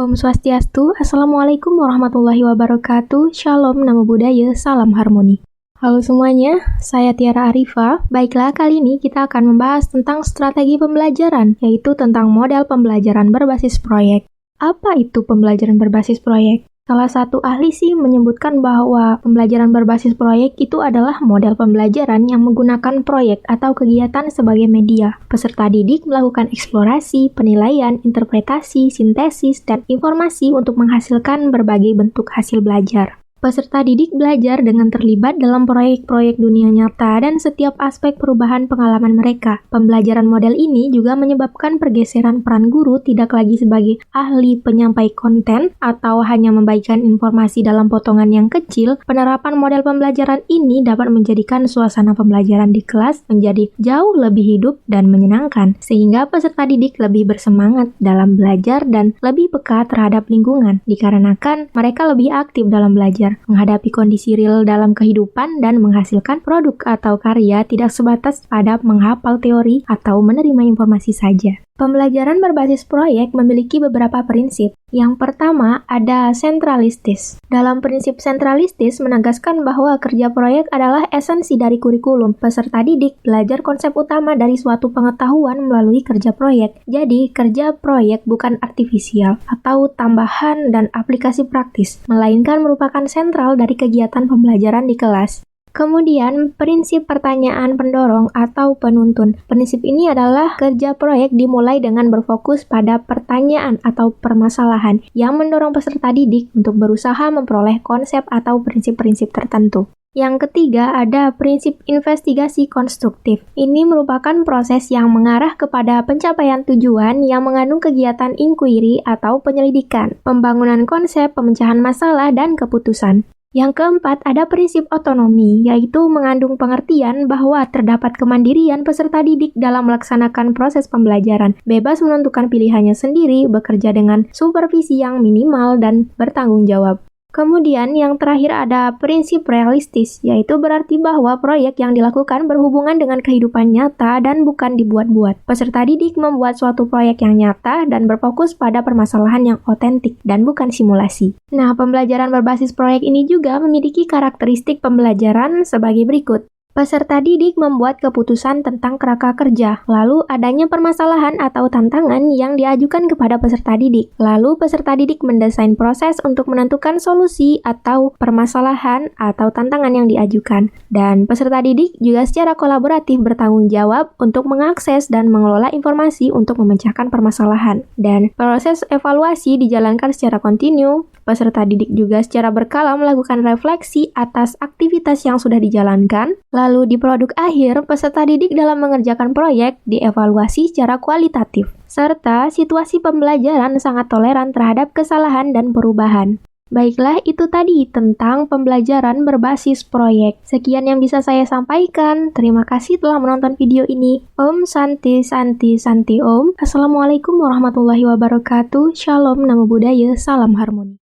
Om Swastiastu, Assalamualaikum warahmatullahi wabarakatuh, Shalom, Namo Buddhaya, Salam Harmoni. Halo semuanya, saya Tiara Arifa. Baiklah, kali ini kita akan membahas tentang strategi pembelajaran, yaitu tentang model pembelajaran berbasis proyek. Apa itu pembelajaran berbasis proyek? Salah satu ahli sih menyebutkan bahwa pembelajaran berbasis proyek itu adalah model pembelajaran yang menggunakan proyek atau kegiatan sebagai media. Peserta didik melakukan eksplorasi, penilaian, interpretasi, sintesis, dan informasi untuk menghasilkan berbagai bentuk hasil belajar. Peserta didik belajar dengan terlibat dalam proyek-proyek dunia nyata dan setiap aspek perubahan pengalaman mereka. Pembelajaran model ini juga menyebabkan pergeseran peran guru tidak lagi sebagai ahli penyampai konten atau hanya membagikan informasi dalam potongan yang kecil. Penerapan model pembelajaran ini dapat menjadikan suasana pembelajaran di kelas menjadi jauh lebih hidup dan menyenangkan, sehingga peserta didik lebih bersemangat dalam belajar dan lebih peka terhadap lingkungan, dikarenakan mereka lebih aktif dalam belajar, menghadapi kondisi real dalam kehidupan, dan menghasilkan produk atau karya tidak sebatas pada menghafal teori atau menerima informasi saja. Pembelajaran berbasis proyek memiliki beberapa prinsip. Yang pertama, ada sentralistis. Dalam prinsip sentralistis menegaskan bahwa kerja proyek adalah esensi dari kurikulum. Peserta didik belajar konsep utama dari suatu pengetahuan melalui kerja proyek. Jadi, kerja proyek bukan artifisial atau tambahan dan aplikasi praktis, melainkan merupakan sentral dari kegiatan pembelajaran di kelas. Kemudian, prinsip pertanyaan pendorong atau penuntun. Prinsip ini adalah kerja proyek dimulai dengan berfokus pada pertanyaan atau permasalahan yang mendorong peserta didik untuk berusaha memperoleh konsep atau prinsip-prinsip tertentu. Yang ketiga, ada prinsip investigasi konstruktif. Ini merupakan proses yang mengarah kepada pencapaian tujuan yang mengandung kegiatan inquiry atau penyelidikan, pembangunan konsep, pemecahan masalah, dan keputusan. Yang keempat, ada prinsip otonomi, yaitu mengandung pengertian bahwa terdapat kemandirian peserta didik dalam melaksanakan proses pembelajaran, bebas menentukan pilihannya sendiri, bekerja dengan supervisi yang minimal, dan bertanggung jawab. Kemudian yang terakhir ada prinsip realistis, yaitu berarti bahwa proyek yang dilakukan berhubungan dengan kehidupan nyata dan bukan dibuat-buat. Peserta didik membuat suatu proyek yang nyata dan berfokus pada permasalahan yang otentik dan bukan simulasi. Nah, pembelajaran berbasis proyek ini juga memiliki karakteristik pembelajaran sebagai berikut. Peserta didik membuat keputusan tentang kerangka kerja, lalu adanya permasalahan atau tantangan yang diajukan kepada peserta didik. Lalu peserta didik mendesain proses untuk menentukan solusi atau permasalahan atau tantangan yang diajukan. Dan peserta didik juga secara kolaboratif bertanggung jawab untuk mengakses dan mengelola informasi untuk memecahkan permasalahan. Dan proses evaluasi dijalankan secara kontinu. Peserta didik juga secara berkala melakukan refleksi atas aktivitas yang sudah dijalankan. Lalu di produk akhir, peserta didik dalam mengerjakan proyek dievaluasi secara kualitatif. Serta situasi pembelajaran sangat toleran terhadap kesalahan dan perubahan. Baiklah, itu tadi tentang pembelajaran berbasis proyek. Sekian yang bisa saya sampaikan. Terima kasih telah menonton video ini. Om Santi Santi Santi Om. Assalamualaikum warahmatullahi wabarakatuh. Shalom, Namo Buddhaya, Salam Harmoni.